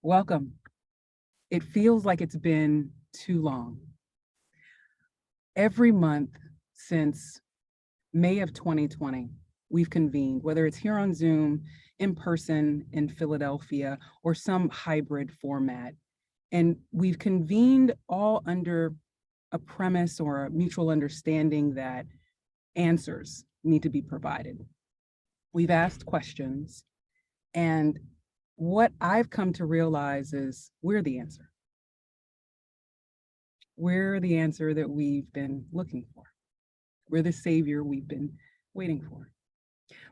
Welcome. It feels like it's been too long. Every month since May of 2020, we've convened, whether it's here on Zoom, in person in Philadelphia, or some hybrid format. And we've convened all under a premise or a mutual understanding that answers need to be provided. We've asked questions, and what I've come to realize is we're the answer. We're the answer that we've been looking for. We're the savior we've been waiting for.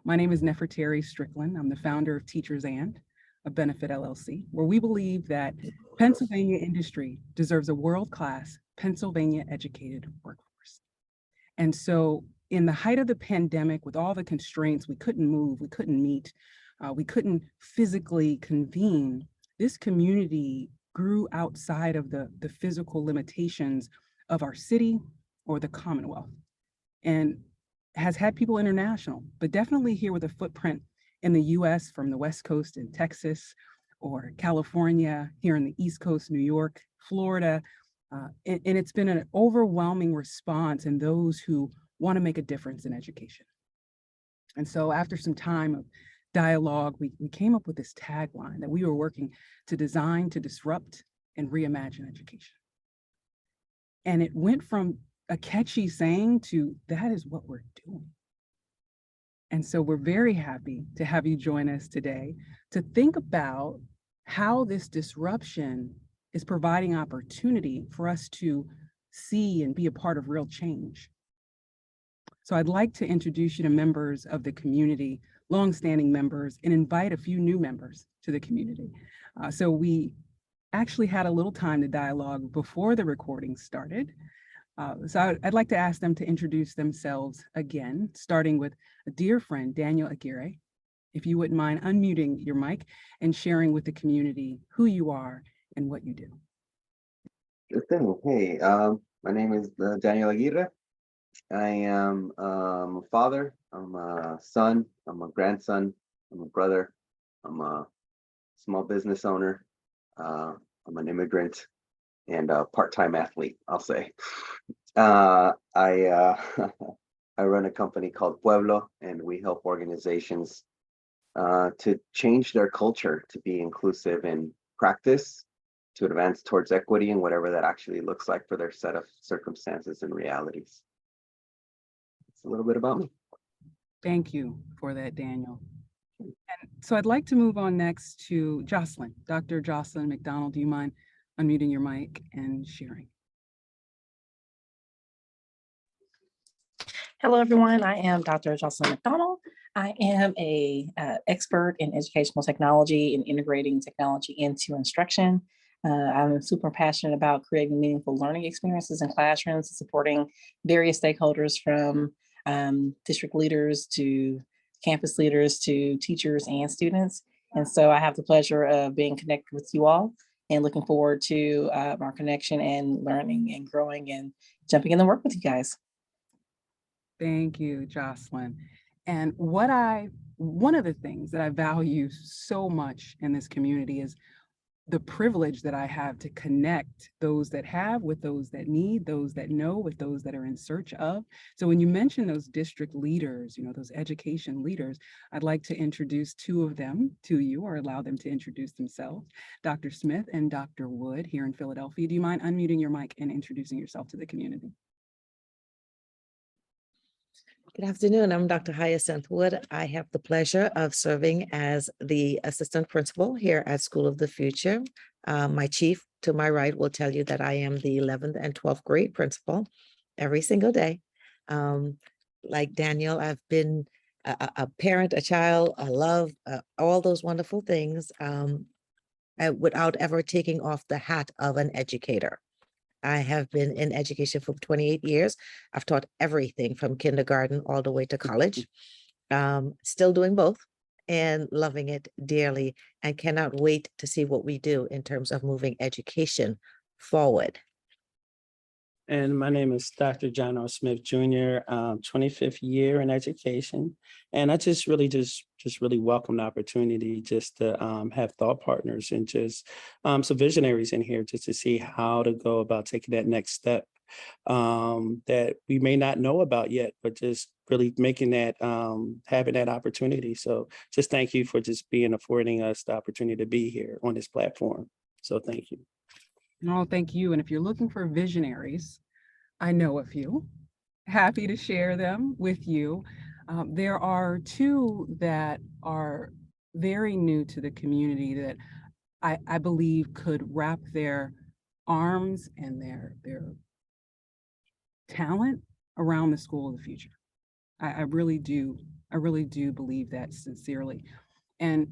My name is Nefertari Strickland. I'm the founder of Teachers and, a benefit LLC, where we believe that Pennsylvania industry deserves a world-class, Pennsylvania educated workforce. And so in the height of the pandemic, with all the constraints, we couldn't move, we couldn't meet, we couldn't physically convene, this community grew outside of the physical limitations of our city or the Commonwealth, and has had people international, but definitely here with a footprint in the US, from the West Coast in Texas, or California, here in the East Coast, New York, Florida. And it's been an overwhelming response in those who want to make a difference in education. And so after some time of dialogue, we came up with this tagline that we were working to design, to disrupt, and reimagine education. And it went from a catchy saying to that is what we're doing. And so we're very happy to have you join us today to think about how this disruption is providing opportunity for us to see and be a part of real change. So I'd like to introduce you to members of the community, longstanding members, and invite a few new members to the community. So we actually had a little time to dialogue before the recording started. So I'd like to ask them to introduce themselves again, starting with a dear friend, Daniel Aguirre. If you wouldn't mind unmuting your mic and sharing with the community who you are and what you do. Sure thing. Hey, my name is Daniel Aguirre. I am a father, I'm a son, I'm a grandson, I'm a brother, I'm a small business owner, I'm an immigrant, and a part-time athlete, I'll say. I I run a company called Pueblo, and we help organizations to change their culture to be inclusive in practice, to advance towards equity and whatever that actually looks like for their set of circumstances and realities. It's a little bit about me. Thank you for that, Daniel. And so I'd like to move on next to Jocelyn. Dr. Jocelyn McDonald, do you mind unmuting your mic and sharing? Hello, everyone. I am Dr. Jocelyn McDonald. I am an expert in educational technology and integrating technology into instruction. I'm super passionate about creating meaningful learning experiences in classrooms and supporting various stakeholders from district leaders to campus leaders to teachers and students. And so I have the pleasure of being connected with you all and looking forward to our connection and learning and growing and jumping in the work with you guys. Thank you, Jocelyn. And one of the things that I value so much in this community is the privilege that I have to connect those that have with those that need, those that know with those that are in search of. So when you mention those district leaders, those education leaders, I'd like to introduce two of them to you, or allow them to introduce themselves. Dr. Smith and Dr. Wood here in Philadelphia. Do you mind unmuting your mic and introducing yourself to the community? Good afternoon. I'm Dr. Hyacinth Wood. I have the pleasure of serving as the assistant principal here at School of the Future. My chief to my right will tell you that I am the 11th and 12th grade principal every single day. Like Daniel, I've been a parent, a child, a love, all those wonderful things without ever taking off the hat of an educator. I have been in education for 28 years. I've taught everything from kindergarten all the way to college. Still doing both and loving it dearly, and cannot wait to see what we do in terms of moving education forward. And my name is Dr. John O. Smith Jr., 25th year in education. And I just really welcome the opportunity just to have thought partners and just some visionaries in here just to see how to go about taking that next step that we may not know about yet, but just really making that, having that opportunity. So just thank you for just affording us the opportunity to be here on this platform. So thank you. No, thank you. And if you're looking for visionaries, I know a few. Happy to share them with you. There are two that are very new to the community that I believe could wrap their arms and their talent around the school of the future. I really do. I really do believe that sincerely. And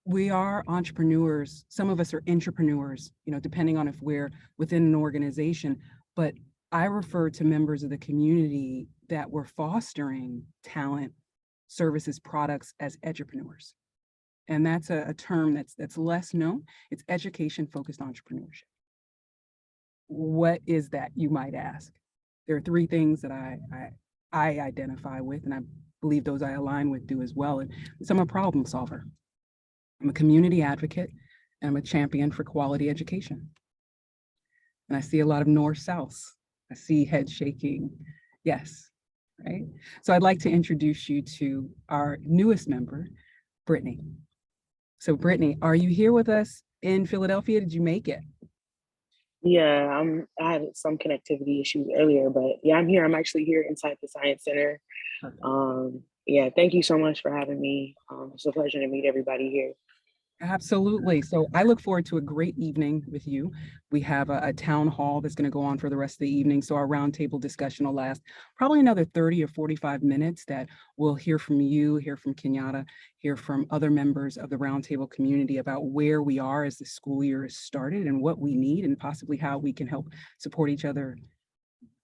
we are entrepreneurs. Some of us are intrapreneurs, depending on if we're within an organization. But I refer to members of the community that we're fostering talent, services, products as edupreneurs. And that's a term that's less known. It's education-focused entrepreneurship. What is that, you might ask? There are three things that I identify with, and I believe those I align with do as well. And so I'm a problem solver. I'm a community advocate, and I'm a champion for quality education. And I see a lot of north-south. I see head shaking, yes, right? So I'd like to introduce you to our newest member, Brittany. So Brittany, are you here with us in Philadelphia? Did you make it? Yeah, I had some connectivity issues earlier, but yeah, I'm here. I'm actually here inside the Science Center. Yeah, thank you so much for having me. It's a pleasure to meet everybody here. Absolutely. So I look forward to a great evening with you. We have a town hall that's going to go on for the rest of the evening. So our roundtable discussion will last probably another 30 or 45 minutes that we'll hear from you, hear from Kenyatta, hear from other members of the roundtable community about where we are as the school year has started and what we need and possibly how we can help support each other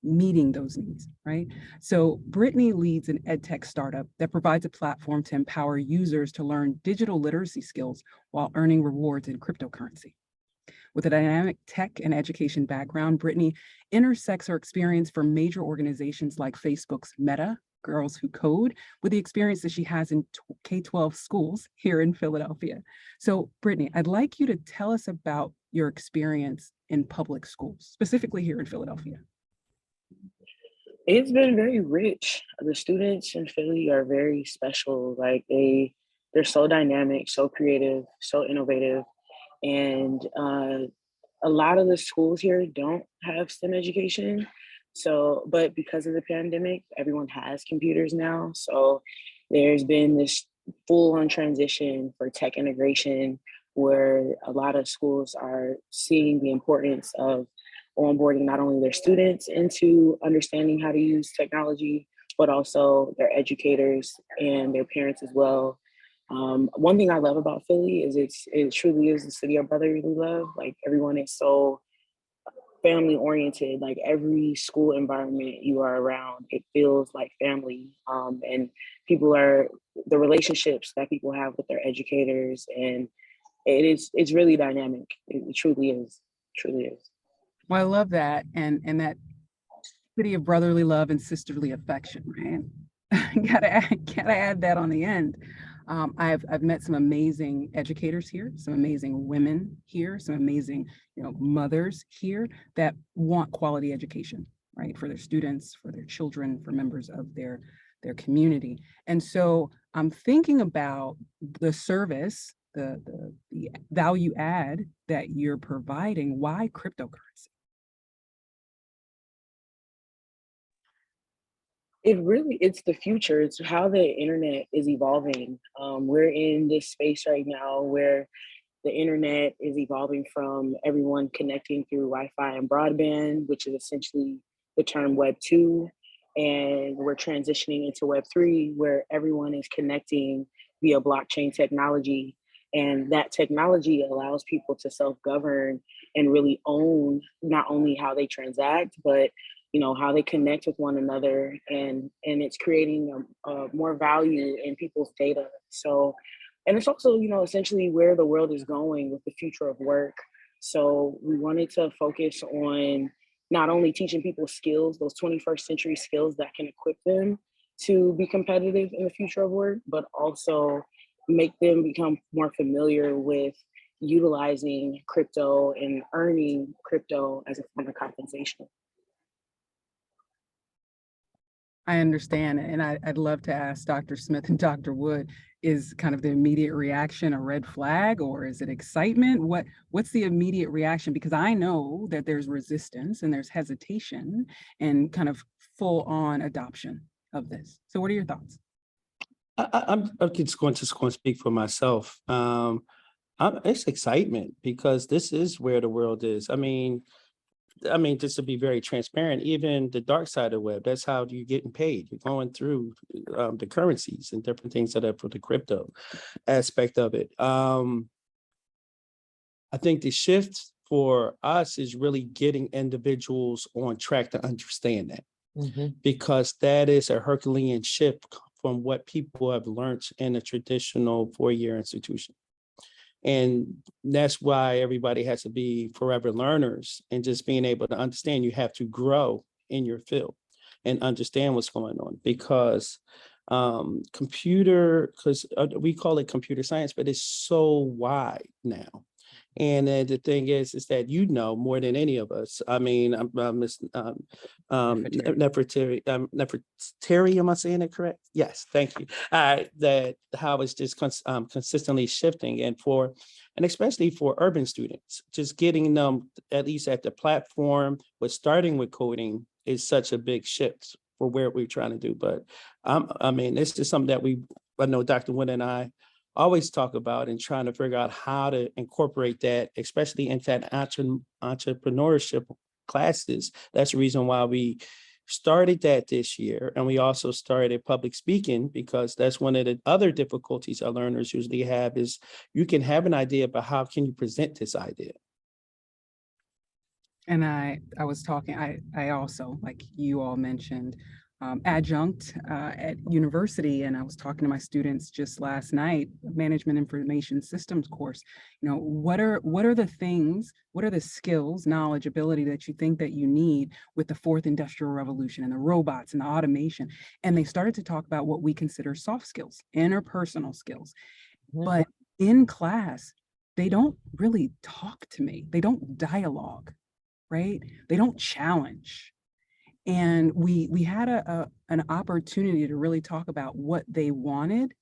meeting those needs, right? So Brittany leads an edtech startup that provides a platform to empower users to learn digital literacy skills while earning rewards in cryptocurrency. With a dynamic tech and education background, Brittany intersects her experience from major organizations like Facebook's Meta, Girls Who Code, with the experience that she has in K-12 schools here in Philadelphia. So Brittany, I'd like you to tell us about your experience in public schools, specifically here in Philadelphia. It's been very rich. The students in Philly are very special. Like they're so dynamic, so creative, so innovative. And a lot of the schools here don't have STEM education. So, but because of the pandemic, everyone has computers now. So there's been this full-on transition for tech integration where a lot of schools are seeing the importance of onboarding not only their students into understanding how to use technology, but also their educators and their parents as well. One thing I love about Philly is it truly is the city of brotherly love. Like everyone is so family oriented. Like every school environment you are around, it feels like family. And the relationships that people have with their educators, and it's really dynamic. It truly is. Truly is. Well, I love that, and that city of brotherly love and sisterly affection, right? gotta add that on the end. I've met some amazing educators here, some amazing women here, some amazing mothers here that want quality education, right, for their students, for their children, for members of their community. And so I'm thinking about the service, the value add that you're providing. Why cryptocurrency? It's the future. It's how the internet is evolving. We're in this space right now where the internet is evolving from everyone connecting through Wi-Fi and broadband, which is essentially the term Web 2. And we're transitioning into Web 3, where everyone is connecting via blockchain technology. And that technology allows people to self-govern and really own not only how they transact, but how they connect with one another, and it's creating more value in people's data. So, and it's also, essentially where the world is going with the future of work. So we wanted to focus on not only teaching people skills, those 21st century skills that can equip them to be competitive in the future of work, but also make them become more familiar with utilizing crypto and earning crypto as a form of compensation. I understand. And I'd love to ask Dr. Smith and Dr. Wood, is kind of the immediate reaction a red flag, or is it excitement? What's the immediate reaction? Because I know that there's resistance and there's hesitation and kind of full on adoption of this. So what are your thoughts? I'm just going to speak for myself. It's excitement because this is where the world is. I mean, just to be very transparent, even the dark side of the web, that's how you're getting paid. You're going through the currencies and different things that are for the crypto aspect of it. I think the shift for us is really getting individuals on track to understand that, because that is a Herculean shift from what people have learned in a traditional four-year institution. And that's why everybody has to be forever learners, and just being able to understand you have to grow in your field and understand what's going on, because we call it computer science, but it's so wide now. And the thing is that more than any of us. I mean, Nefertari, am I saying it correct? Yes, thank you. That how it's just consistently shifting, and especially for urban students, just getting them at least at the platform, but starting with coding is such a big shift for where we're trying to do. But I mean, this is something that I know Dr. Wood and I always talk about, and trying to figure out how to incorporate that, especially into that entrepreneurship classes. That's the reason why we started that this year. And we also started public speaking, because that's one of the other difficulties our learners usually have, is you can have an idea, but how can you present this idea? And I was talking, I also, like you all mentioned, adjunct at university, and I was talking to my students just last night, management information systems course. You know, what are the things, what are the skills, knowledge, ability that you think that you need with the fourth industrial revolution and the robots and the automation? And they started to talk about what we consider soft skills, interpersonal skills. But in class, they don't really talk to me. They don't dialogue, right? They don't challenge. And we had an opportunity to really talk about what they wanted,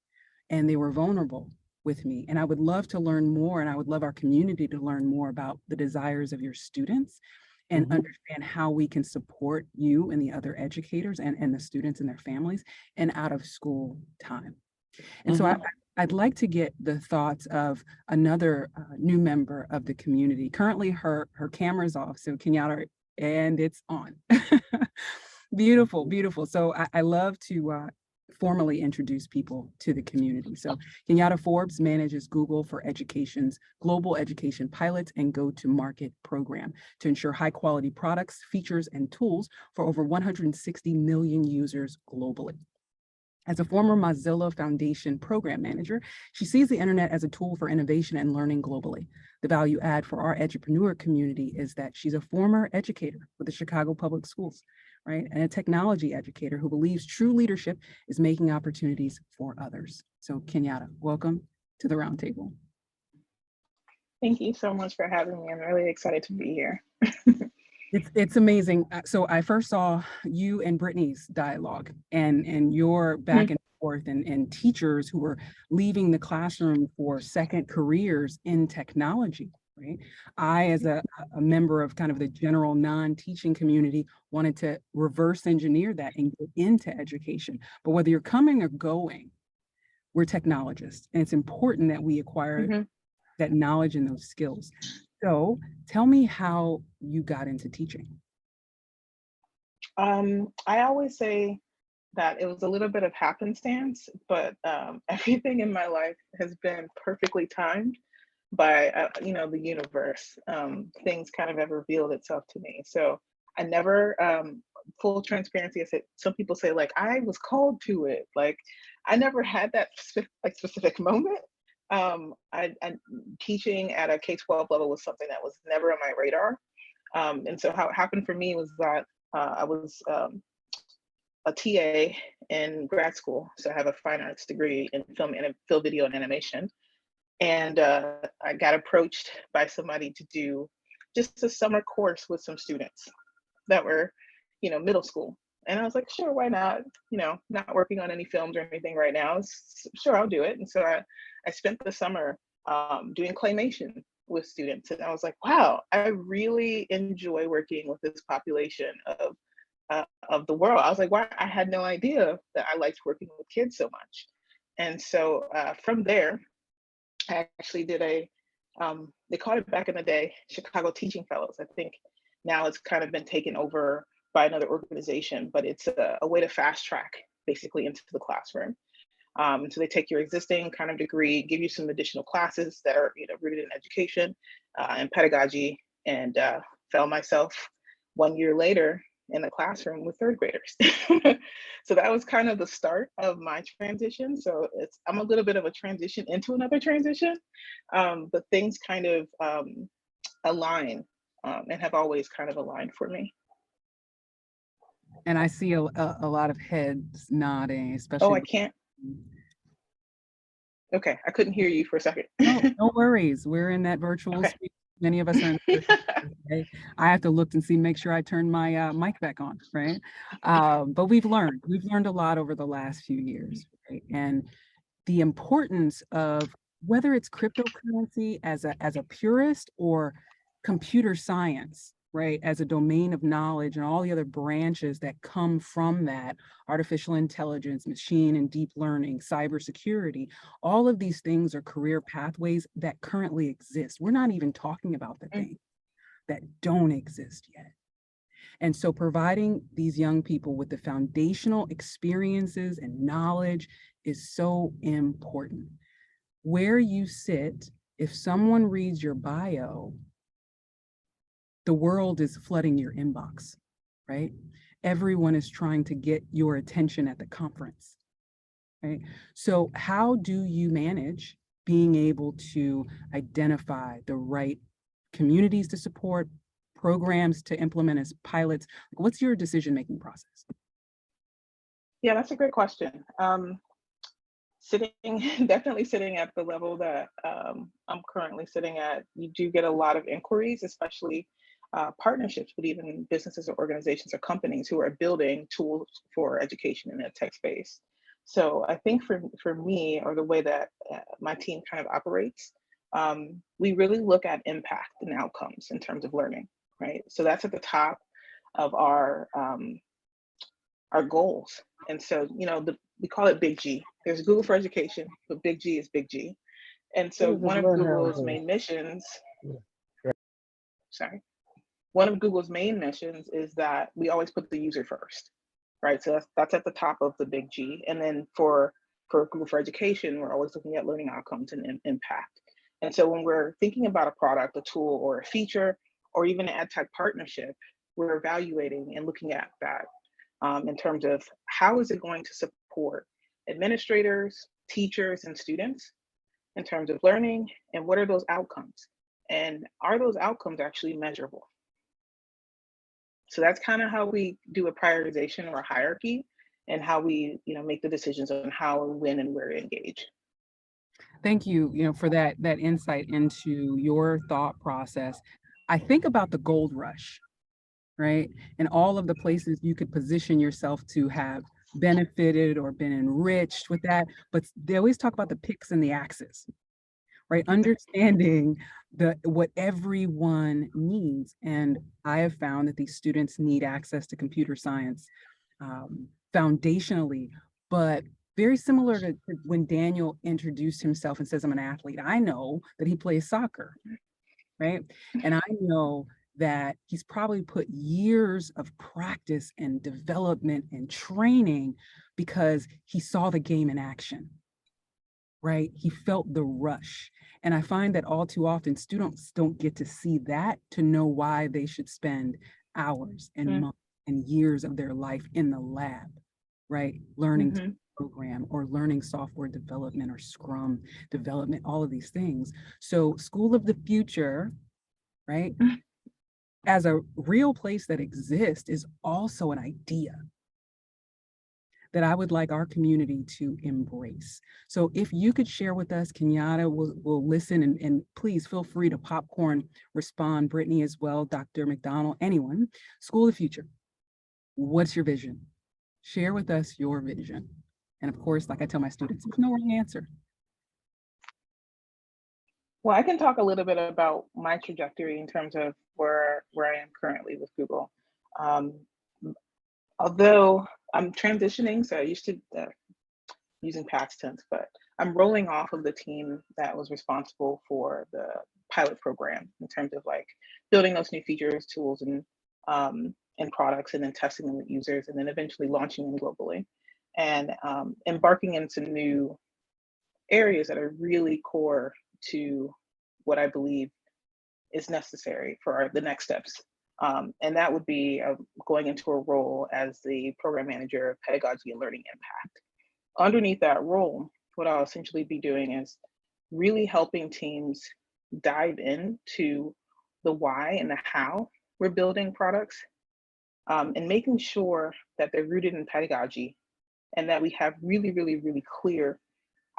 and they were vulnerable with me. And I would love to learn more, and I would love our community to learn more about the desires of your students, and understand how we can support you and the other educators and the students and their families in out of school time. And so I'd like to get the thoughts of another new member of the community. Currently, her camera's off, so Kenyatta, and it's on. Beautiful, beautiful. So I love to formally introduce people to the community. So Kenyatta Forbes manages Google for Education's global education pilots and go-to-market program to ensure high-quality products, features, and tools for over 160 million users globally. As a former Mozilla Foundation program manager, she sees the internet as a tool for innovation and learning globally. The value add for our edupreneur community is that she's a former educator with the Chicago Public Schools, right? And a technology educator who believes true leadership is making opportunities for others. So Kenyatta, welcome to the roundtable. Thank you so much for having me. I'm really excited to be here. It's amazing. So I first saw you and Brittany's dialogue and your back and forth, and teachers who were leaving the classroom for second careers in technology, right? I, as a member of kind of the general non-teaching community, wanted to reverse engineer that and get into education. But whether you're coming or going, we're technologists, and it's important that we acquire that knowledge and those skills. So tell me how you got into teaching. I always say that it was a little bit of happenstance, but everything in my life has been perfectly timed by, the universe. Things kind of have revealed itself to me. So I never, full transparency, I said, some people say like, I was called to it. Like, I never had that specific moment. I teaching at a K-12 level was something that was never on my radar. And so how it happened for me was that I was a TA in grad school. So I have a fine arts degree in film video and animation. And I got approached by somebody to do just a summer course with some students that were, middle school. And I was like, sure, why not? Not working on any films or anything right now. Sure, I'll do it. And so I spent the summer doing claymation with students. And I was like, wow, I really enjoy working with this population of the world. I was like, wow, I had no idea that I liked working with kids so much. And so from there, I actually did they called it back in the day, Chicago Teaching Fellows. I think now it's kind of been taken over by another organization, but it's a way to fast track basically into the classroom. So they take your existing kind of degree, give you some additional classes that are rooted in education and pedagogy, and found myself 1 year later in the classroom with third graders. So that was kind of the start of my transition. So I'm a little bit of a transition into another transition, but things kind of align and have always kind of aligned for me. And I see a lot of heads nodding, Oh, especially. I can't. Okay, I couldn't hear you for a second. No worries. We're in that virtual Okay. space. Many of us are in the virtual space, right? I have to look and see, make sure I turn my mic back on, right? But we've learned a lot over the last few years, right? And the importance of whether it's cryptocurrency as a purist or computer science, right, as a domain of knowledge and all the other branches that come from that, artificial intelligence, machine and deep learning, cybersecurity, all of these things are career pathways that currently exist. We're not even talking about the things that don't exist yet. And so providing these young people with the foundational experiences and knowledge is so important. Where you sit, if someone reads your bio, the world is flooding your inbox, right? Everyone is trying to get your attention at the conference, right? So how do you manage being able to identify the right communities to support, programs to implement as pilots? What's your decision-making process? Yeah, that's a great question. Definitely sitting at the level that I'm currently sitting at, you do get a lot of inquiries, especially partnerships with even businesses or organizations or companies who are building tools for education in the tech space. So I think for me, or the way that my team kind of operates, we really look at impact and outcomes in terms of learning, right? So that's at the top of our goals. And so, we call it Big G. There's Google for Education, but Big G is Big G. And so one of Google's main missions is that we always put the user first, right? So that's at the top of the Big G. And then for Google for Education, we're always looking at learning outcomes and impact. And so when we're thinking about a product, a tool, or a feature, or even an ed tech partnership, we're evaluating and looking at that in terms of how is it going to support administrators, teachers, and students in terms of learning, and what are those outcomes? And are those outcomes actually measurable? So that's kind of how we do a prioritization or a hierarchy, and how we, make the decisions on how, when, and where to engage. Thank you, for that insight into your thought process. I think about the gold rush, right? And all of the places you could position yourself to have benefited or been enriched with that, but they always talk about the picks and the axes, right? Understanding what everyone needs. And I have found that these students need access to computer science foundationally, but very similar to when Daniel introduced himself and says, I'm an athlete. I know that he plays soccer, right? And I know that he's probably put years of practice and development and training because he saw the game in action, right? He felt the rush. And I find that all too often students don't get to see that to know why they should spend hours and months and years of their life in the lab, right? Learning to program or learning software development or Scrum development, all of these things. So School of the Future, right? as a real place that exists is also an idea that I would like our community to embrace. So if you could share with us, Kenyatta will listen, and please feel free to popcorn respond, Brittany as well, Dr. McDonald, anyone. School of the future, what's your vision? Share with us your vision. And of course, like I tell my students, there's no wrong answer. Well, I can talk a little bit about my trajectory in terms of where I am currently with Google. Although I'm transitioning, so I used to using past tense, but I'm rolling off of the team that was responsible for the pilot program in terms of like building those new features, tools, and products, and then testing them with users, and then eventually launching them globally, and embarking into new areas that are really core to what I believe is necessary for the next steps. And that would be going into a role as the program manager of pedagogy and learning impact. Underneath that role, what I'll essentially be doing is really helping teams dive into the why and the how we're building products, and making sure that they're rooted in pedagogy and that we have really, really, really clear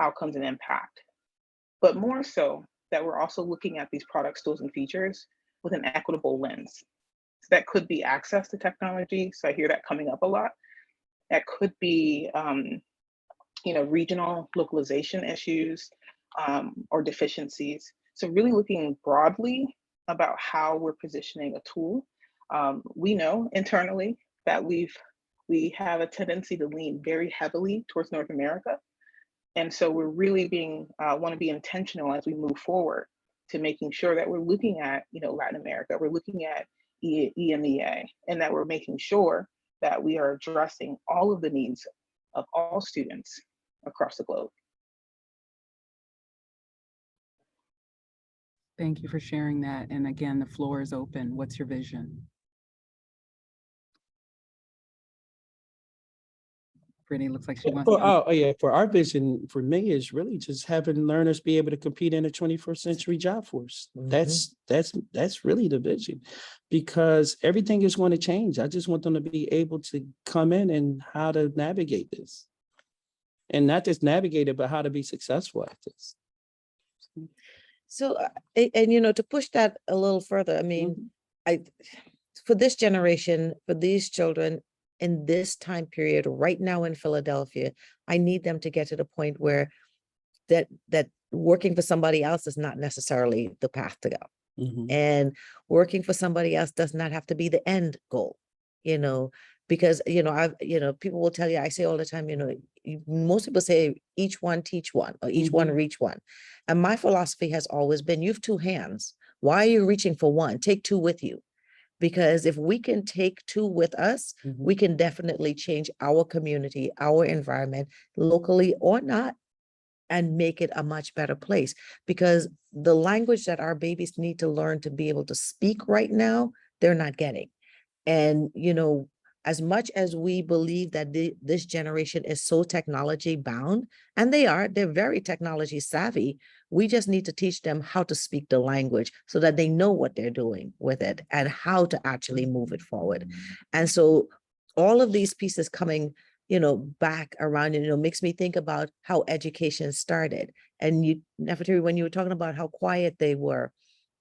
outcomes and impact. But more so, that we're also looking at these products, tools, and features with an equitable lens. So that could be access to technology. So I hear that coming up a lot. That could be, regional localization issues, or deficiencies. So really looking broadly about how we're positioning a tool. We know internally that we have a tendency to lean very heavily towards North America. And so we're really want to be intentional as we move forward to making sure that we're looking at, Latin America, we're looking at EMEA, and that we're making sure that we are addressing all of the needs of all students across the globe. Thank you for sharing that. And again, the floor is open. What's your vision? Brittany looks like she wants to. For our vision, for me, is really just having learners be able to compete in a 21st century job force. That's really the vision, because everything is going to change. I just want them to be able to come in and how to navigate this, and not just navigate it, but how to be successful at this. So, to push that a little further, I mean, for this generation, for these children in this time period right now in Philadelphia, I need them to get to the point where that working for somebody else is not necessarily the path to go. And working for somebody else does not have to be the end goal, because, people will tell you, I say all the time, most people say each one teach one, or each one reach one. And my philosophy has always been, you have two hands. Why are you reaching for one? Take two with you. Because if we can take two with us, we can definitely change our community, our environment, locally or not, and make it a much better place. Because the language that our babies need to learn to be able to speak right now, they're not getting. And, as much as we believe that this generation is so technology bound, and they're very technology savvy, we just need to teach them how to speak the language so that they know what they're doing with it and how to actually move it forward. And so all of these pieces coming, back around, makes me think about how education started. And Nefertari, when you were talking about how quiet they were,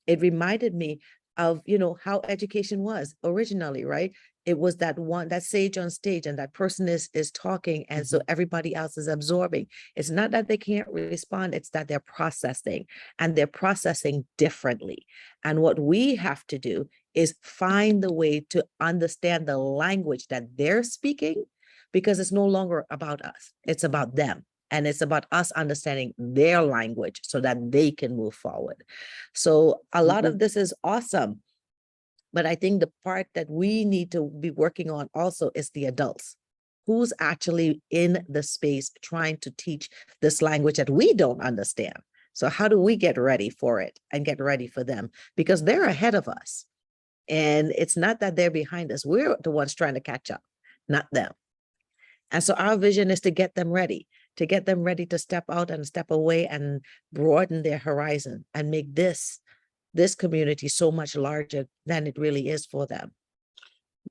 it reminded me of, how education was originally, right? It was that sage on stage, and that person is talking. And so everybody else is absorbing. It's not that they can't respond, it's that they're processing, and they're processing differently. And what we have to do is find the way to understand the language that they're speaking, because it's no longer about us, it's about them. And it's about us understanding their language so that they can move forward. So a lot of this is awesome. But I think the part that we need to be working on also is the adults. Who's actually in the space trying to teach this language that we don't understand? So how do we get ready for it and get ready for them? Because they're ahead of us. And it's not that they're behind us. We're the ones trying to catch up, not them. And so our vision is to get them ready to step out and step away and broaden their horizon and make this this community so much larger than it really is for them.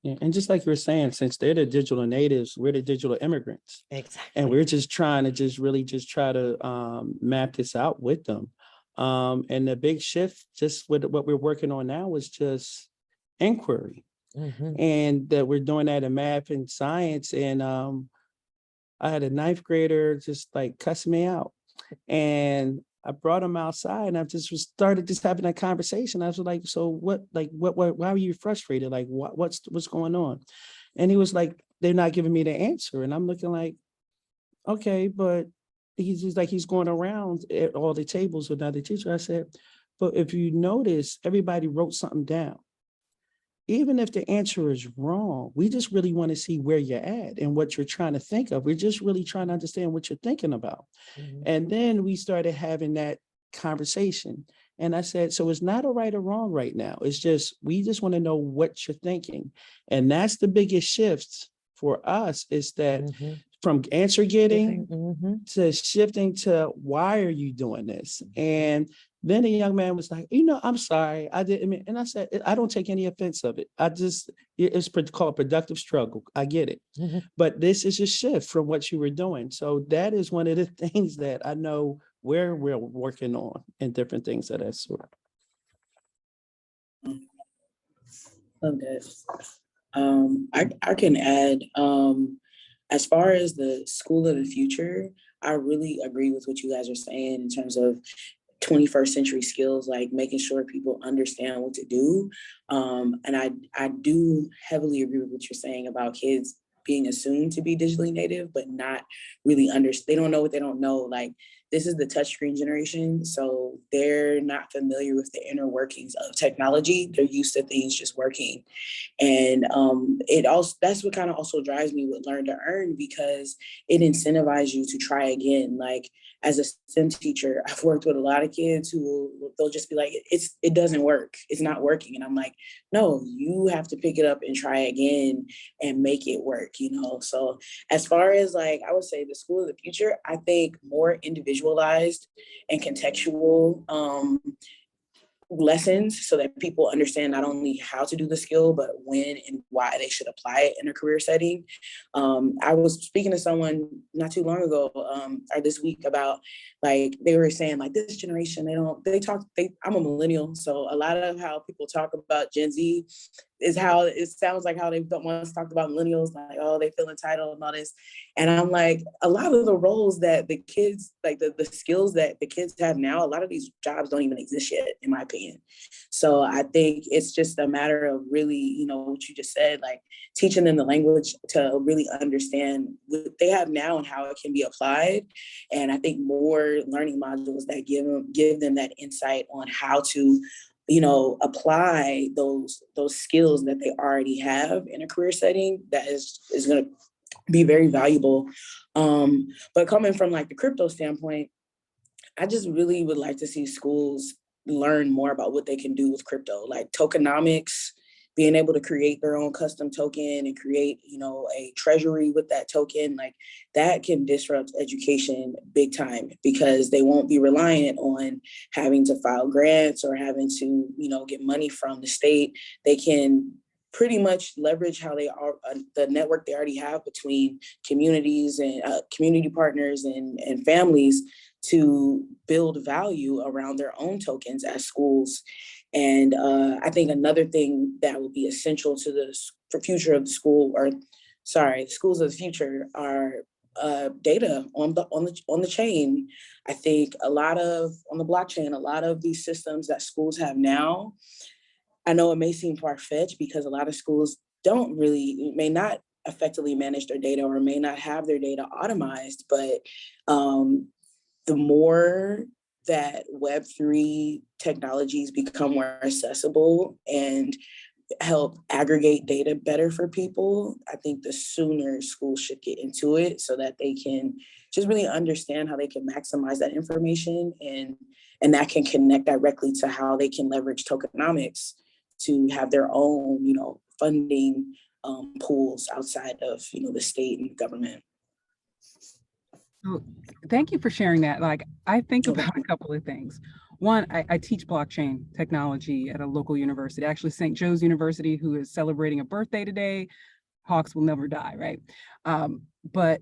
Yeah, and just like you were saying, since they're the digital natives, we're the digital immigrants. Exactly. And we're just trying to just try to map this out with them. And the big shift just with what we're working on now is just inquiry. And that we're doing that in math and science. And I had a ninth grader just like cussing me out. And I brought him outside and I just started just having that conversation. I was like, so what, why are you frustrated? Like, what's going on? And he was like, they're not giving me the answer. And I'm looking like, okay, but he's going around at all the tables with other teachers. I said, but if you notice, everybody wrote something down. Even if the answer is wrong, we just really want to see where you're at and what you're trying to think of. We're just really trying to understand what you're thinking about. And then we started having that conversation. And I said, so it's not a right or wrong right now. It's just, we just want to know what you're thinking. And that's the biggest shift for us, is that from answer getting to shifting to why are you doing this? And then the young man was like, I'm sorry, I didn't mean, and I said, I don't take any offense of it. It's called productive struggle. I get it. But this is a shift from what you were doing. So that is one of the things that I know where we're working on and different things of that sort. Love that. I can add, as far as the school of the future, I really agree with what you guys are saying in terms of 21st century skills, like making sure people understand what to do. And I do heavily agree with what you're saying about kids being assumed to be digitally native, but not really they don't know what they don't know. Like, this is the touchscreen generation, so they're not familiar with the inner workings of technology. They're used to things just working. And that's what kind of also drives me with Learn to Earn, because it incentivizes you to try again. Like, as a STEM teacher, I've worked with a lot of kids who they'll just be like, it doesn't work. It's not working. And I'm like, no, you have to pick it up and try again and make it work, So as far as like, I would say the school of the future, I think more individualized and contextual lessons, so that people understand not only how to do the skill, but when and why they should apply it in a career setting. I was speaking to someone not too long ago, or this week, about like, they were saying like, this generation, I'm a millennial, so a lot of how people talk about Gen Z is how it sounds like how they don't want to talk about millennials, like, oh, they feel entitled and all this. And I'm like, a lot of the roles that the kids, like the skills that the kids have now, a lot of these jobs don't even exist yet, in my opinion. So I think it's just a matter of really, what you just said, like teaching them the language to really understand what they have now and how it can be applied. And I think more learning modules that give them that insight on how to apply those skills that they already have in a career setting, that is going to be very valuable. But coming from like the crypto standpoint, I just really would like to see schools learn more about what they can do with crypto, like tokenomics, being able to create their own custom token and create, a treasury with that token. Like, that can disrupt education big time, because they won't be reliant on having to file grants or having to, get money from the state. They can pretty much leverage how they are, the network they already have between communities and community partners and families, to build value around their own tokens as schools. And I think another thing that would be essential to the future of the schools of the future are data on the chain. I think on the blockchain, a lot of these systems that schools have now, I know it may seem far-fetched because a lot of schools may not effectively manage their data or may not have their data automized, but the more that Web3 technologies become more accessible and help aggregate data better for people, I think the sooner schools should get into it, so that they can just really understand how they can maximize that information, and that can connect directly to how they can leverage tokenomics to have their own, funding pools outside of, the state and government. So thank you for sharing that. Like, I think about a couple of things. One, I teach blockchain technology at a local university, actually St. Joe's University, who is celebrating a birthday today. Hawks will never die, right? But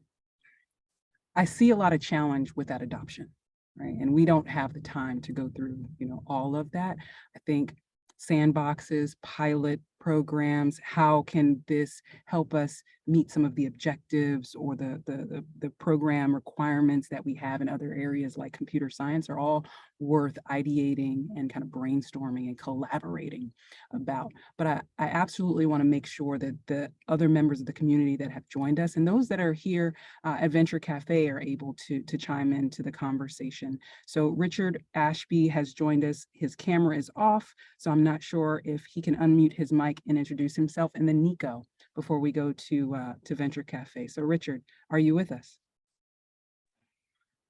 I see a lot of challenge with that adoption, right? And we don't have the time to go through, all of that. I think sandboxes, pilot programs, how can this help us meet some of the objectives or the program requirements that we have in other areas like computer science are all worth ideating and kind of brainstorming and collaborating about. But I absolutely want to make sure that the other members of the community that have joined us and those that are here at Venture Cafe are able to chime into the conversation. So Richard Ashby has joined us. His camera is off, so I'm not sure if he can unmute his mic and introduce himself. And then Nico, before we go to Venture Cafe. So Richard, are you with us?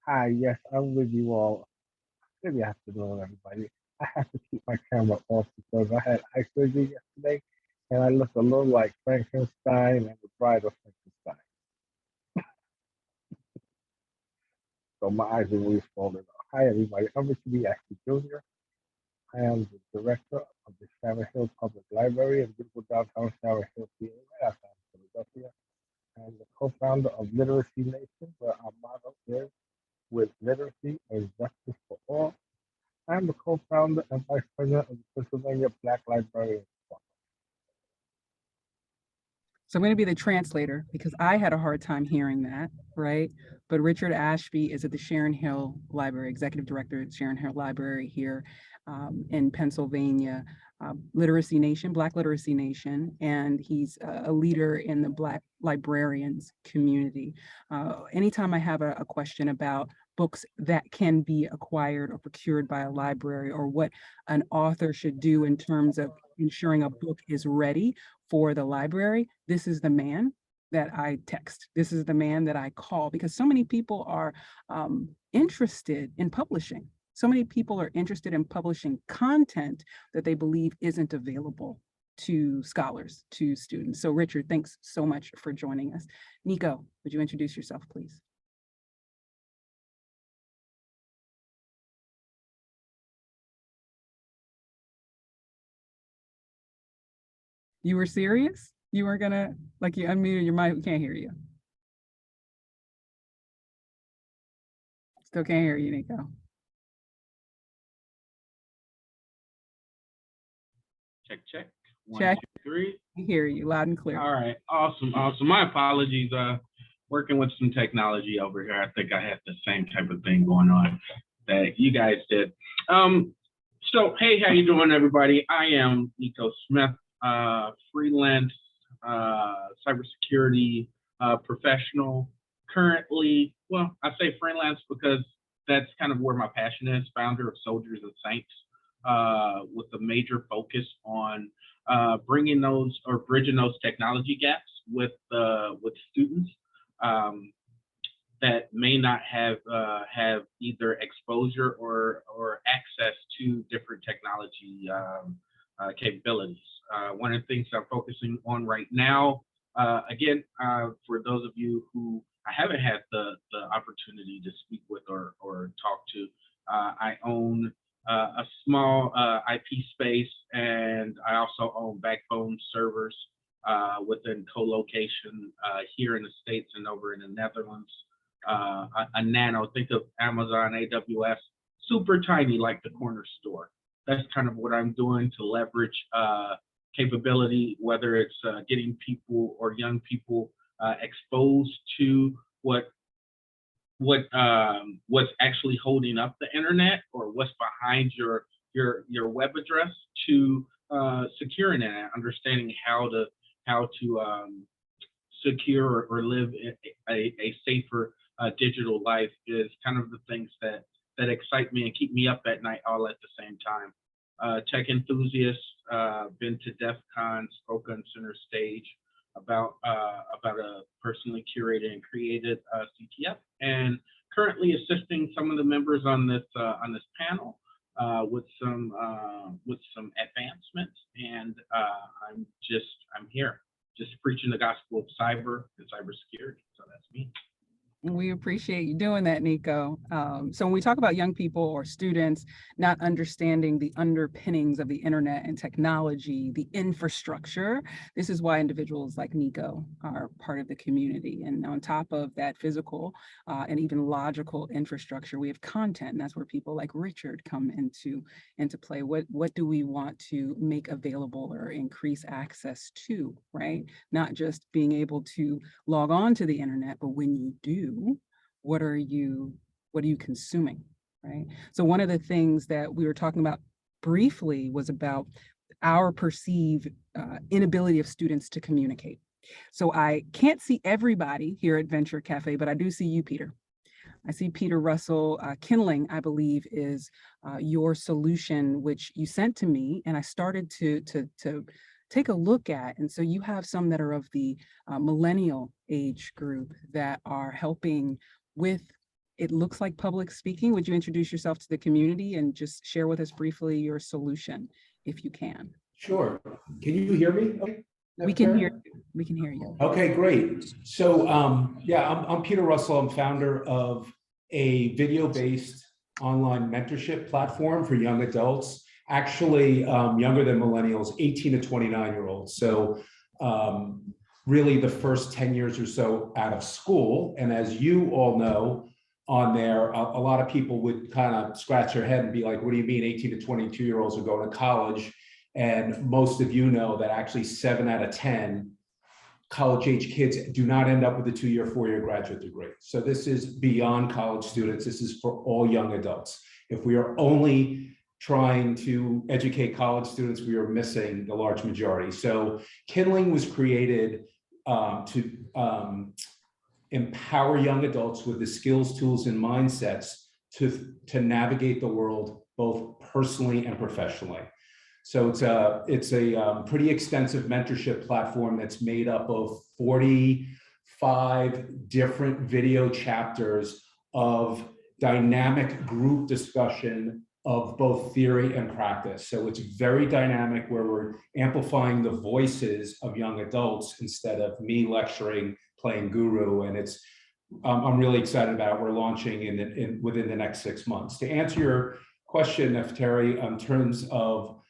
Hi, yes, I'm with you all. Good afternoon, everybody. I have to keep my camera off because I had eye surgery yesterday and I look a little like Frankenstein and the Bride of Frankenstein. So my eyes are really swollen up. Hi, everybody. I'm Richard Ashby Jr. I am the director of the Sharon Hill Public Library in beautiful downtown Sharon Hill, PA, right outside of Philadelphia. I'm the co-founder of Literacy Nation, where our motto is with literacy and justice for all. I'm the co-founder and vice president of the Pennsylvania Black Librarians Fund. So I'm going to be the translator because I had a hard time hearing that, right? But Richard Ashby is at the Sharon Hill Library, executive director at Sharon Hill Library here in Pennsylvania, Literacy Nation, Black Literacy Nation, and he's a leader in the Black librarians community. Anytime I have a question about books that can be acquired or procured by a library or what an author should do in terms of ensuring a book is ready for the library, this is the man that I text. This is the man that I call because so many people are interested in publishing. So many people are interested in publishing content that they believe isn't available to scholars, to students. So Richard, thanks so much for joining us. Nico, would you introduce yourself, please? You were serious? You weren't gonna, like you unmuted your mic, we can't hear you. Still can't hear you, Nico. Check. Check. 1, 2, 3. I hear you loud and clear. All right, awesome. My apologies. Working with some technology over here. I think I had the same type of thing going on that you guys did. So hey, how you doing, everybody? I am Nico Smith, freelance cybersecurity professional. Currently, well, I say freelance because that's kind of where my passion is. Founder of Soldiers and Saints, with a major focus on bringing those or bridging those technology gaps with students that may not have either exposure or access to different technology capabilities. One of the things I'm focusing on right now, again, for those of you who I haven't had the opportunity to speak with or talk to, I own a small IP space, and I also own backbone servers within co-location here in the States and over in the Netherlands. A nano, think of Amazon, AWS, super tiny like the corner store. That's kind of what I'm doing to leverage capability, whether it's getting people or young people exposed to what's actually holding up the internet or what's behind your web address, to securing it, understanding how to secure or live a safer digital life is kind of the things that excite me and keep me up at night all at the same time. Tech enthusiast, been to DEF CON, spoke on center stage about a personally curated and created CTF, and currently assisting some of the members on this panel with some advancements. And I'm here just preaching the gospel of cyber and cybersecurity. So that's me. We appreciate you doing that, Nico. So when we talk about young people or students not understanding the underpinnings of the internet and technology, the infrastructure, this is why individuals like Nico are part of the community. And on top of that physical and even logical infrastructure, we have content. And that's where people like Richard come into play. What do we want to make available or increase access to, right? Not just being able to log on to the internet, but when you do, what are you consuming, right? So one of the things that we were talking about briefly was about our perceived inability of students to communicate. So I can't see everybody here at Venture Cafe, but I do see you, Peter. I see Peter Russell. Kindling, I believe, is your solution, which you sent to me, and I started to take a look at. And so you have some that are of the millennial age group that are helping with, it looks like, public speaking. Would you introduce yourself to the community and just share with us briefly your solution, if you can? Sure. Can you hear me? Okay. We can hear you. We can hear you. Okay, great. So yeah, I'm Peter Russell. I'm founder of a video-based online mentorship platform for young adults, actually younger than millennials, 18 to 29-year-olds. So really the first 10 years or so out of school. And as you all know, on there, a lot of people would kind of scratch their head and be like, what do you mean 18 to 22-year-olds are going to college? And most of you know that actually 7 out of 10 college-age kids do not end up with a 2-year, 4-year graduate degree. So this is beyond college students. This is for all young adults. If we are only trying to educate college students, we are missing the large majority. So Kindling was created to empower young adults with the skills, tools, and mindsets to navigate the world both personally and professionally. So it's a pretty extensive mentorship platform that's made up of 45 different video chapters of dynamic group discussion of both theory and practice. So it's very dynamic, where we're amplifying the voices of young adults instead of me lecturing, playing guru. And it's I'm really excited about it. We're launching within the next 6 months. To answer your question, Nefertari, in terms of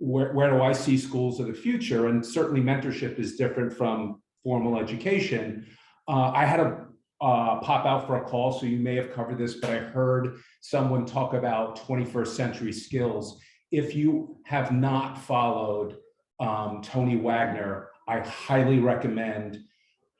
where do I see schools of the future, and certainly mentorship is different from formal education. I had to pop out for a call, so you may have covered this, but I heard someone talk about 21st century skills. If you have not followed Tony Wagner, I highly recommend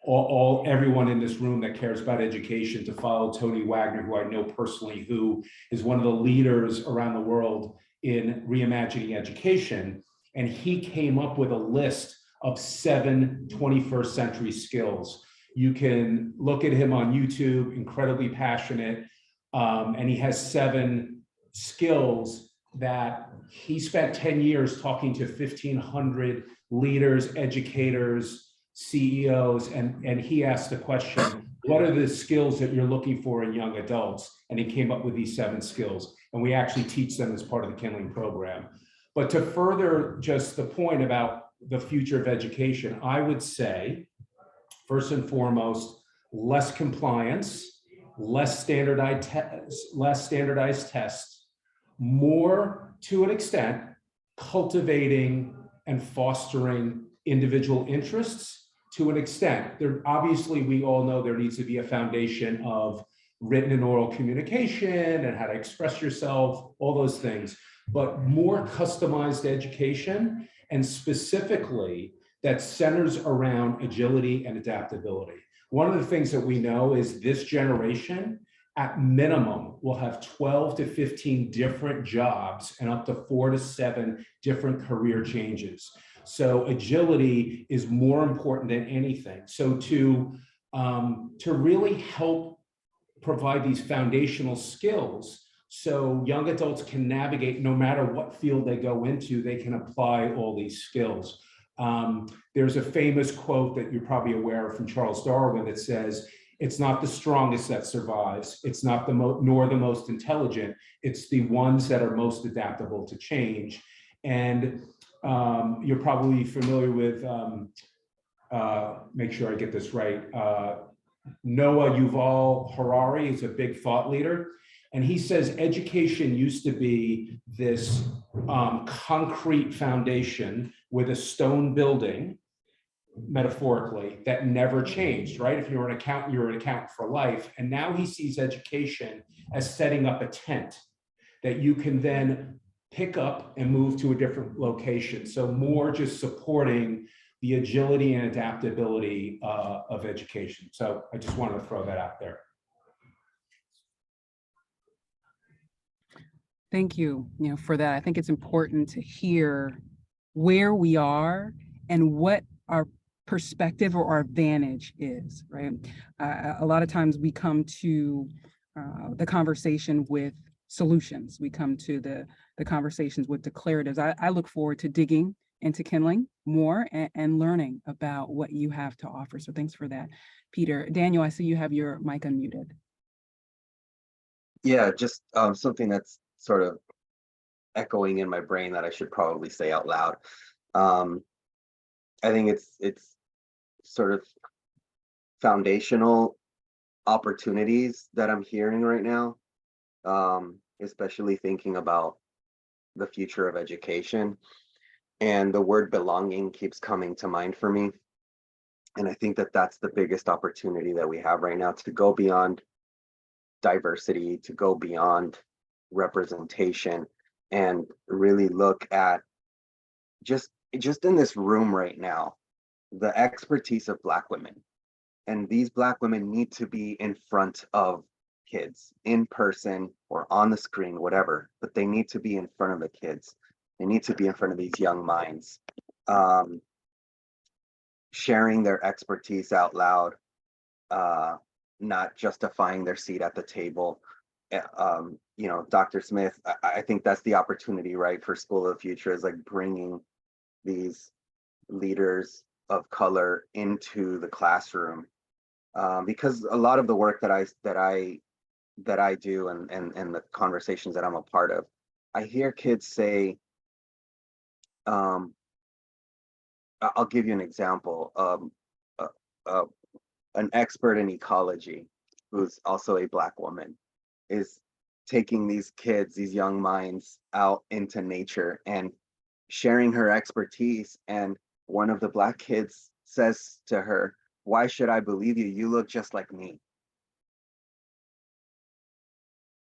everyone in this room that cares about education to follow Tony Wagner, who I know personally, who is one of the leaders around the world in reimagining education. And he came up with a list of 7 21st century skills. You can look at him on YouTube, incredibly passionate. And he has 7 skills that he spent 10 years talking to 1,500 leaders, educators, CEOs, and he asked the question, what are the skills that you're looking for in young adults? And he came up with these 7 skills. And we actually teach them as part of the Kindling program. But to further just the point about the future of education, I would say, first and foremost, less compliance, less standardized tests, more, to an extent, cultivating and fostering individual interests to an extent. There, obviously, we all know there needs to be a foundation of written and oral communication and how to express yourself, all those things, but more customized education, and specifically that centers around agility and adaptability. One of the things that we know is this generation, at minimum, will have 12 to 15 different jobs and up to 4 to 7 different career changes. So agility is more important than anything. So to really help provide these foundational skills so young adults can navigate, no matter what field they go into, they can apply all these skills. There's a famous quote that you're probably aware of from Charles Darwin that says, it's not the strongest that survives, it's not nor the most intelligent, it's the ones that are most adaptable to change. And you're probably familiar with, make sure I get this right, Noah Yuval Harari is a big thought leader. And he says education used to be this concrete foundation with a stone building, metaphorically, that never changed, right? If you're an accountant, you're an accountant for life. And now he sees education as setting up a tent that you can then pick up and move to a different location. So more just supporting the agility and adaptability of education. So I just wanted to throw that out there. Thank you, for that. I think it's important to hear where we are and what our perspective or our advantage is, right? A lot of times we come to the conversation with solutions. We come to the conversations with declaratives. I look forward to digging into kindling more and learning about what you have to offer. So thanks for that, Peter. Daniel, I see you have your mic unmuted. Yeah, just something that's sort of echoing in my brain that I should probably say out loud. I think it's sort of foundational opportunities that I'm hearing right now, especially thinking about the future of education. And the word belonging keeps coming to mind for me. And I think that that's the biggest opportunity that we have right now, to go beyond diversity, to go beyond representation, and really look at just in this room right now, the expertise of Black women. And these Black women need to be in front of kids, in person or on the screen, whatever, but they need to be in front of the kids. They need to be in front of these young minds, sharing their expertise out loud, not justifying their seat at the table. Dr. Smith, I think that's the opportunity, right, for School of the Future, is like bringing these leaders of color into the classroom, because a lot of the work that I do and the conversations that I'm a part of, I hear kids say, I'll give you an example. An expert in ecology, who's also a Black woman, is taking these kids, these young minds, out into nature and sharing her expertise. And one of the Black kids says to her, "Why should I believe you? You look just like me."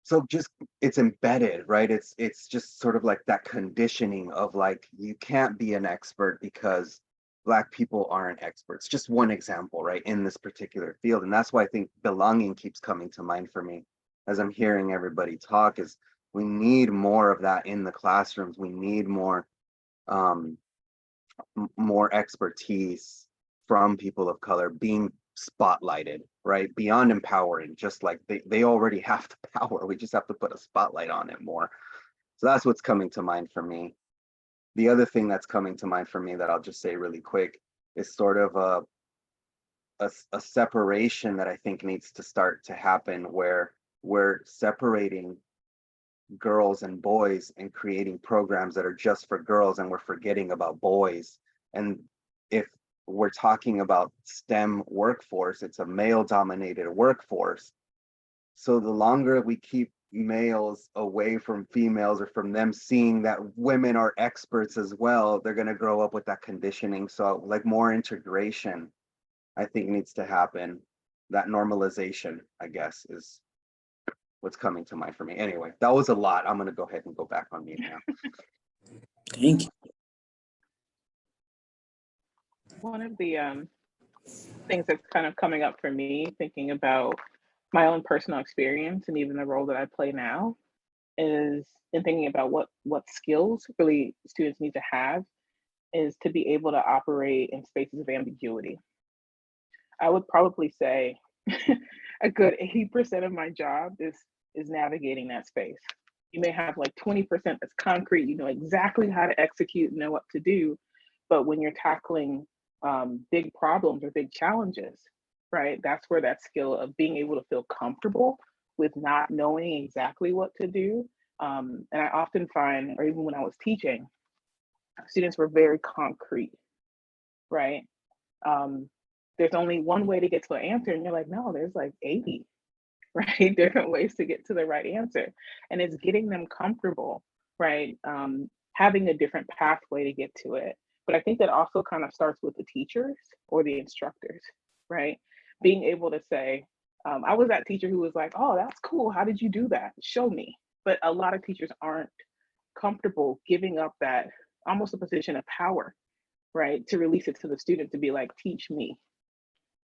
So just, it's embedded, right? It's just sort of like that conditioning of like, you can't be an expert because Black people aren't experts. Just one example, right, in this particular field. And that's why I think belonging keeps coming to mind for me as I'm hearing everybody talk, is we need more of that in the classrooms. We need more more expertise from people of color being spotlighted, right? Beyond empowering, just like they already have the power. We just have to put a spotlight on it more. So that's what's coming to mind for me. The other thing that's coming to mind for me that I'll just say really quick is sort of a separation that I think needs to start to happen, where we're separating girls and boys and creating programs that are just for girls, and we're forgetting about boys. And if we're talking about STEM workforce, it's a male dominated workforce. So the longer we keep males away from females, or from them seeing that women are experts as well, they're going to grow up with that conditioning. So like more integration, I think, needs to happen. That normalization, I guess, is what's coming to mind for me. Anyway, that was a lot. I'm going to go ahead and go back on mute now. Thank you. One of the things that's kind of coming up for me, thinking about my own personal experience and even the role that I play now, is in thinking about what skills really students need to have, is to be able to operate in spaces of ambiguity. I would probably say a good 80% of my job is navigating that space. You may have like 20% that's concrete, you know exactly how to execute and know what to do. But when you're tackling big problems or big challenges, right, that's where that skill of being able to feel comfortable with not knowing exactly what to do. And I often find, or even when I was teaching, students were very concrete, right? there's only one way to get to an answer, and you're like, no, there's like 80, right? Different ways to get to the right answer. And it's getting them comfortable, right? Having a different pathway to get to it. But I think that also kind of starts with the teachers or the instructors, right? Being able to say, I was that teacher who was like, oh, that's cool. How did you do that? Show me. But a lot of teachers aren't comfortable giving up that almost a position of power, right? To release it to the student to be like, teach me.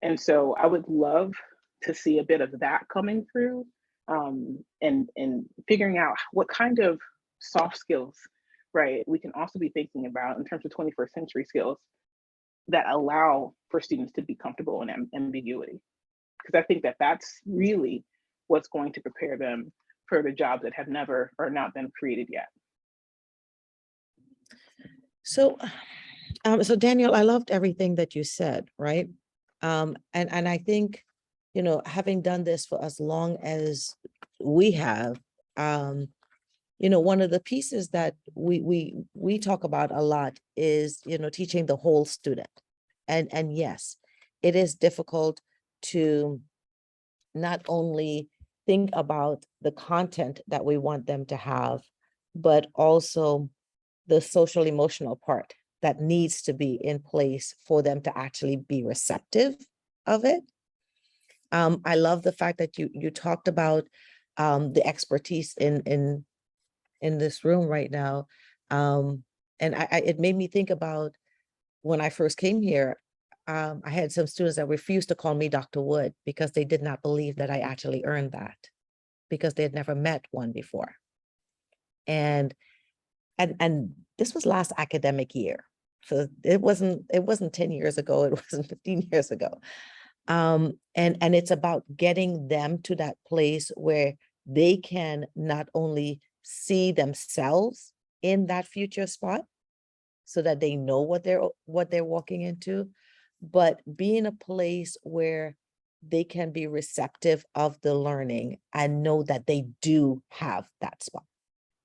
And so I would love to see a bit of that coming through, and figuring out what kind of soft skills, right, we can also be thinking about in terms of 21st century skills that allow for students to be comfortable in ambiguity. Because I think that that's really what's going to prepare them for the jobs that have never or not been created yet. So, so Daniel, I loved everything that you said, right? And I think, you know, having done this for as long as we have, you know, one of the pieces that we talk about a lot is, you know, teaching the whole student. And yes, it is difficult to not only think about the content that we want them to have, but also the social emotional part that needs to be in place for them to actually be receptive of it. I love the fact that you talked about the expertise in this room right now. And it made me think about when I first came here. I had some students that refused to call me Dr. Wood because they did not believe that I actually earned that, because they had never met one before. And this was last academic year. So it wasn't 10 years ago, it wasn't 15 years ago. And it's about getting them to that place where they can not only see themselves in that future spot so that they know what they're walking into, but be in a place where they can be receptive of the learning and know that they do have that spot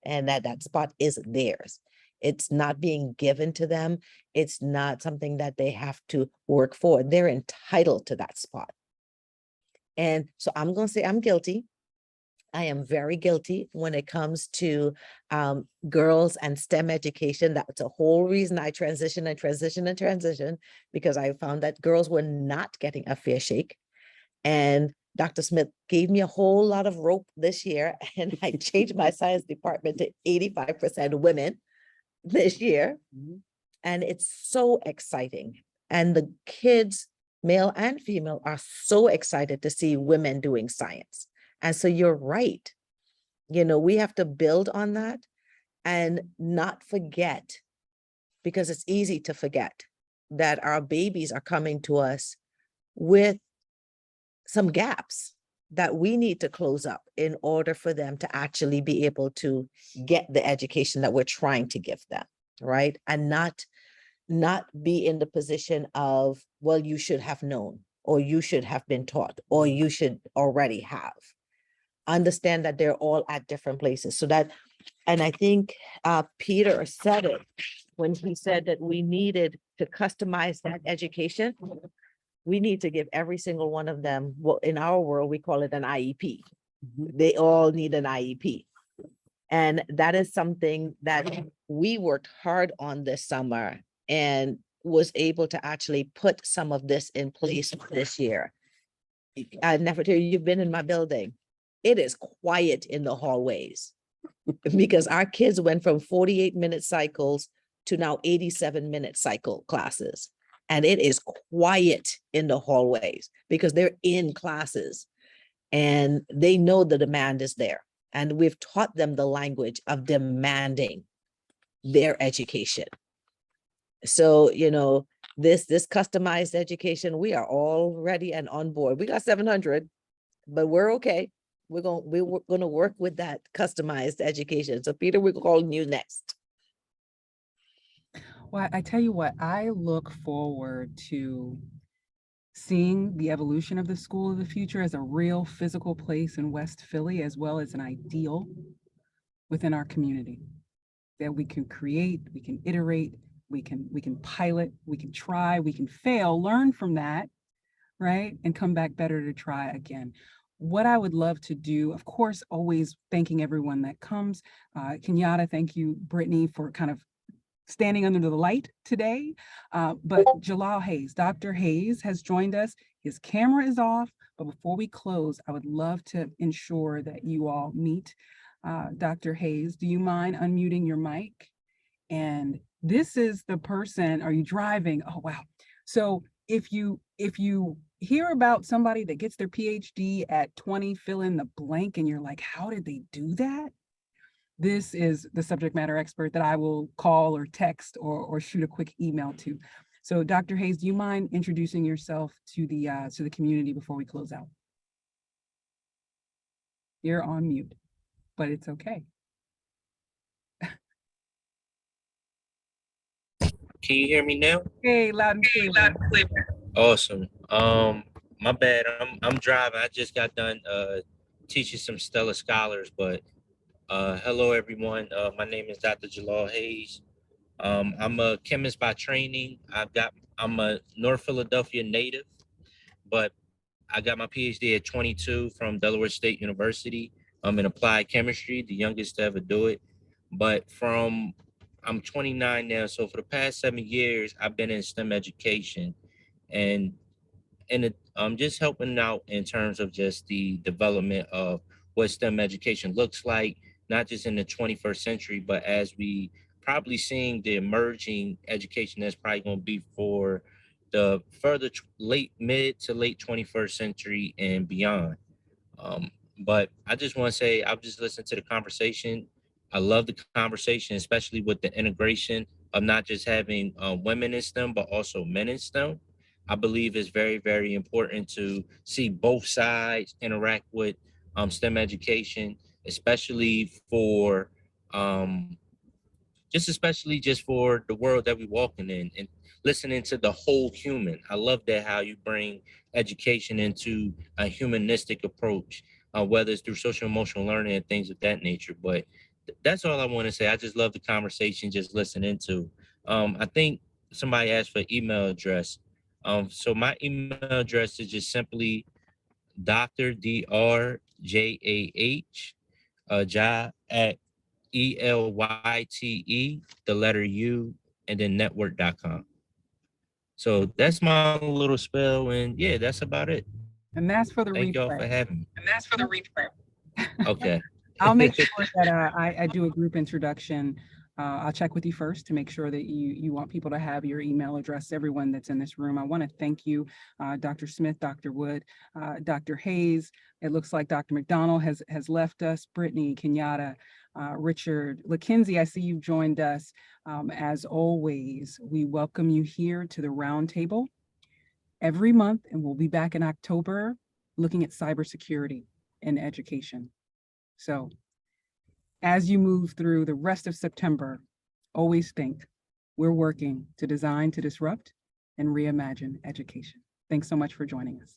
and that spot is theirs. It's not being given to them. It's not something that they have to work for. They're entitled to that spot. And so I'm going to say I'm guilty. I am very guilty when it comes to girls and STEM education. That's a whole reason I transition, because I found that girls were not getting a fair shake. And Dr. Smith gave me a whole lot of rope this year, and I changed my science department to 85% women this year. And it's so exciting. And the kids, male and female, are so excited to see women doing science. And so you're right. You know, we have to build on that and not forget, because it's easy to forget, that our babies are coming to us with some gaps that we need to close up in order for them to actually be able to get the education that we're trying to give them, right? And not be in the position of, well, you should have known, or you should have been taught, or you should already have. Understand that they're all at different places. So that, and I think Peter said it when he said that we needed to customize that education. We need to give every single one of them, well, in our world, we call it an IEP. They all need an IEP. And that is something that we worked hard on this summer and was able to actually put some of this in place this year. I never tell you, you've been in my building. It is quiet in the hallways because our kids went from 48-minute cycles to now 87-minute cycle classes. And it is quiet in the hallways because they're in classes and they know the demand is there. And we've taught them the language of demanding their education. So, you know, this customized education, we are all ready and on board. We got 700, but we're okay. We're going to work with that customized education. So Peter, we're calling you next. Well, I tell you what, I look forward to seeing the evolution of the School of the Future as a real physical place in West Philly, as well as an ideal within our community that we can create, we can iterate, we can pilot, we can try, we can fail, learn from that, right? And come back better to try again. What I would love to do, of course, always thanking everyone that comes. Kenyatta, thank you, Brittany, for kind of standing under the light today. But Jalal Hayes, Dr. Hayes has joined us. His camera is off, but before we close, I would love to ensure that you all meet Dr. Hayes. Do you mind unmuting your mic? And this is the person, are you driving? Oh, wow. So if you hear about somebody that gets their PhD at 20, fill in the blank, and you're like, how did they do that? This is the subject matter expert that I will call or text or shoot a quick email to. So Dr. Hayes, do you mind introducing yourself to the community before we close out? You're on mute, but it's okay. Can you hear me now? Hey, loud and clear. Awesome. My bad. I'm driving. I just got done teaching some Stellar Scholars, but hello everyone. My name is Dr. Jalal Hayes. I'm a chemist by training. I'm a North Philadelphia native, but I got my PhD at 22 from Delaware State University. I'm in applied chemistry, the youngest to ever do it. But I'm 29 now, so for the past 7 years, I've been in STEM education, and I'm just helping out in terms of just the development of what STEM education looks like, not just in the 21st century, but as we probably seeing the emerging education that's probably going to be for the further mid to late 21st century and beyond. But I just want to say, I've just listened to the conversation. I love the conversation, especially with the integration of not just having women in STEM, but also men in STEM. I believe it's very, very important to see both sides interact with STEM education, especially for especially just for the world that we're walking in and listening to the whole human. I love that how you bring education into a humanistic approach, whether it's through social emotional learning and things of that nature. But that's all I want to say. I just love the conversation, just listening to. I think somebody asked for email address. So my email address is just simply Dr. Drjah, Ja at ELYTE, the letter U, and then network.com. So that's my little spell, and yeah, that's about it. And that's for the Thank y'all replay. for having me. And that's for the replay. Okay. I'll make sure that I do a group introduction. I'll check with you first to make sure that you want people to have your email address, everyone that's in this room. I want to thank you, Dr. Smith, Dr. Wood, Dr. Hayes. It looks like Dr. McDonald has left us, Brittany, Kenyatta, Richard, LaKenzie, I see you've joined us. As always, we welcome you here to the Roundtable every month, and we'll be back in October looking at cybersecurity in education. So as you move through the rest of September, always think we're working to design, to disrupt, and reimagine education. Thanks so much for joining us.